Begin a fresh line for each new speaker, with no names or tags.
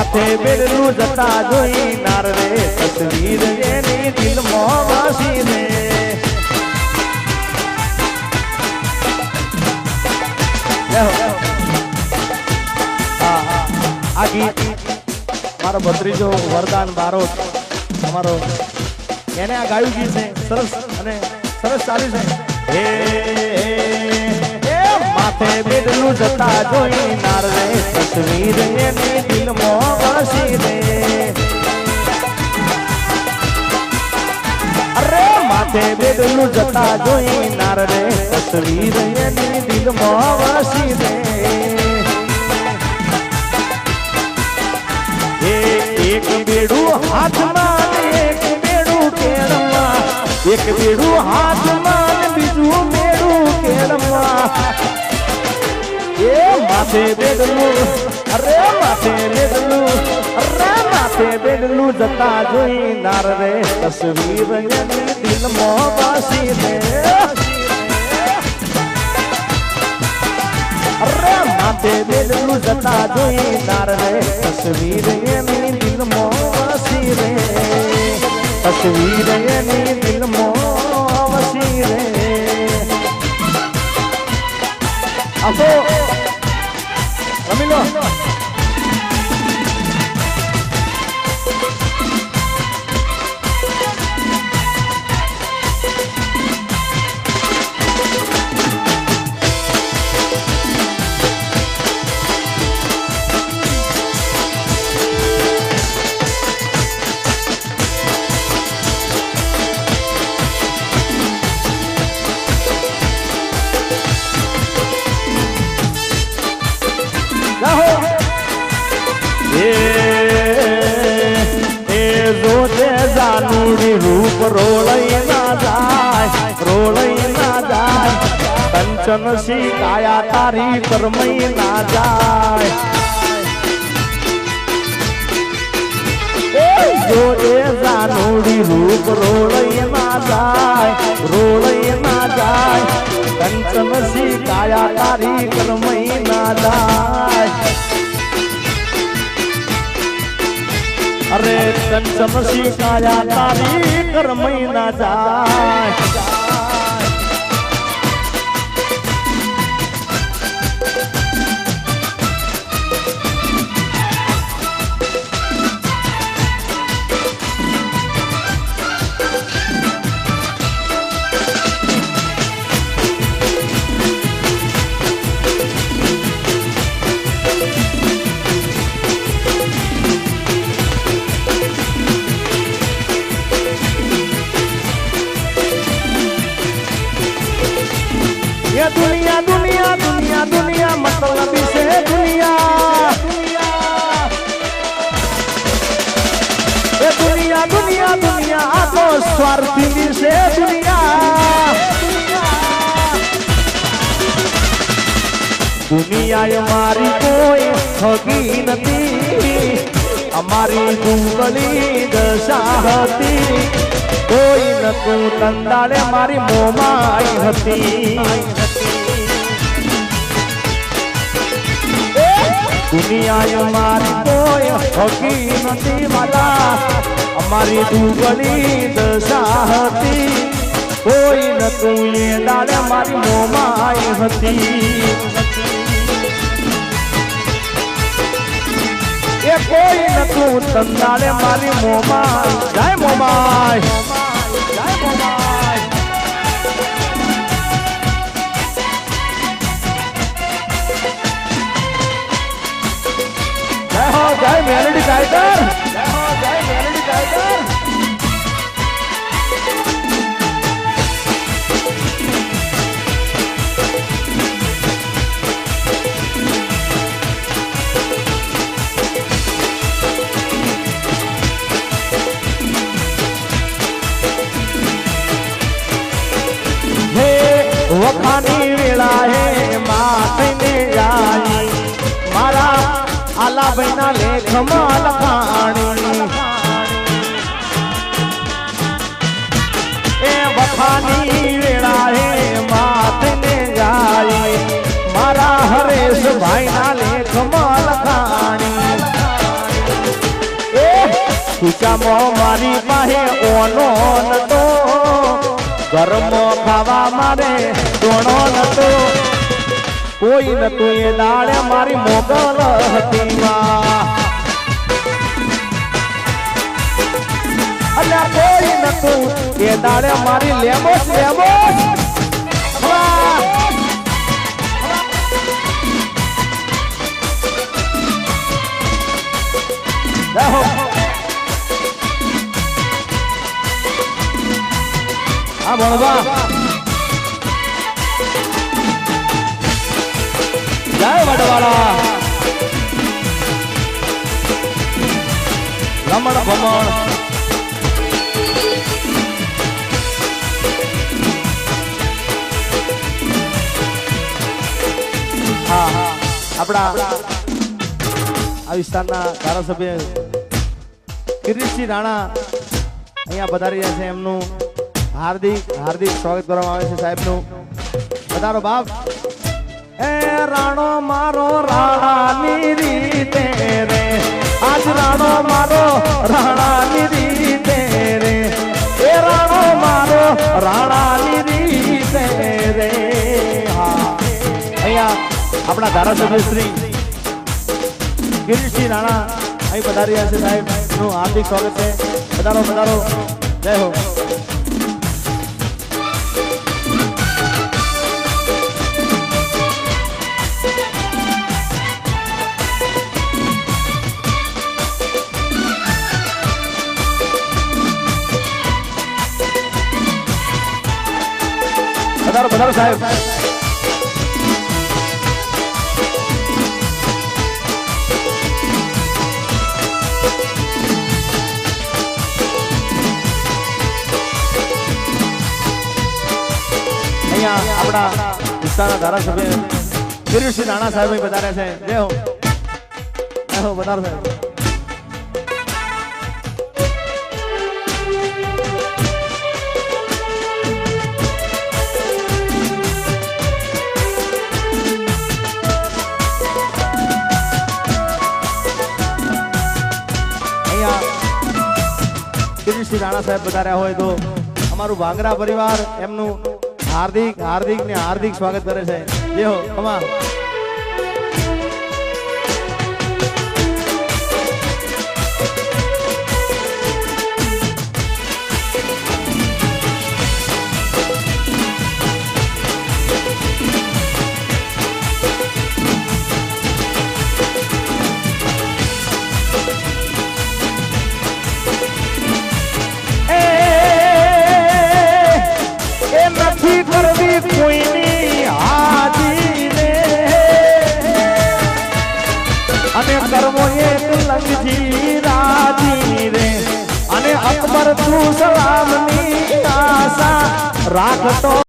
માથે બેડલું જતા જોઈ નાર રે તસવીર એની દિલમાં વાસી રે આ ગીત મારો ભત્રીજો વરદાન બારોટ અમારો એને આ ગાયું ગીત છે સરસ અને સરસ ચાલ્યું છે હે માથે બેડલું જતા જોઈ નાર રે તસવીર એની દિલમાં વાસી રે અરે માથે બેડલું જતા જોઈ નાર રે તસવીર એની દિલમાં વાસી રે એક બેડું હાથમાં એક બેડું કેળમાં એક બેડું હાથમાં બીજું બેડું કેળમાં એ માથે બેડલું અરે માથે બેડલું અરે માથે બેડલું જતા જોઈ નાર રે તસવીર એની દિલમાં વાસી રે અરે માથે બેડલું જતા જોઈ નાર રે તસવીર એની દિલમાં વાસી રે તસવીર એની દિલમાં વાસી રે આપો રમી લો રૂપ રોળઈ ના જાય કંચન સી કાયા તારી કરમઈ ના જાય જો એ જાનુડી રૂપ રોળઈ ના જાય કંચન સી કાયા તારી કરમઈ ના જાય અરે કંચન સી કાયા તારી કરમઈ ના જાય दुनिया दुनिया दुनिया दुनिया मतलब से दुनिया दुनिया दुनिया दुनिया तो स्वार्थी से दुनिया दुनिया हमारी कोई होगी नहीं हमारी दुबली दशा હતી કોઈ નતું તંદાળે મારી મોમાઈ હતી દુનિયા મારી કોઈ હોકી નથી વાલા અમારી દુબળી દશા હતી કોઈ નતું એ દાડે મારી મોમાઈ હતી એ કોઈ નતું તંદાળે મારી મોમાઈ જય મોમાઈ જય મોમાઈ જય મેલડી ટાઈગર જય મેલડી ટાઈગર વખાની વેળા હે માથને જાય મારા આલા ભાઈના લેખમાં લખાણી એ વખાની વેળા હે માથને જાય મારા હરેશ ભાઈના લેખમાં લખાણી ખિસ્સામાં મારી પાસે ઓનો નતો ઘરમાં ખાવા મારે દોણો નતો કોઈ નતું એ દાડે મારી મોગલ હતી માં અલ્યા કોઈ નતું એ દાડે મારી લેમોસ હા ભણવા જય વડવાળા રમણ ભમણ આપણા આ વિસ્તારના ધારાસભ્ય કિરીટસિંહ રાણા અહીંયા પધારી રહ્યા છે એમનું હાર્દિક સ્વાગત કરવામાં આવે છે સાહેબનું પધારો બાપ એ રાણો મારો રાણાની રીતે રે આજ રાણો મારો રાણાની રીતે રે એ રાણો મારો રાણાની રીતે રે હા અહીંયા આપણા ધારાસભ્ય શ્રી કિરીટસિંહ રાણા અહીં પધારી રહ્યા છે સાહેબ નું હાર્દિક સ્વાગત છે પધારો જય હો પધારો સાહેબ અહીંયા આપણા વિસ્તારના ધારાસભ્ય કિરીટસિંહ રાણા સાહેબ પધાર્યા છે જય હો પધારો સાહેબ કિરીટસિંહ રાણા સાહેબ બતાર્યા હોય તો અમારું ભાંગરા પરિવાર એમનું હાર્દિક સ્વાગત કરે છે જે હો અમાર કોઈની હાજી રે અને કર્મો એક લંગજી રાજી રે અને અકબર તું સલામની આશા રાખતો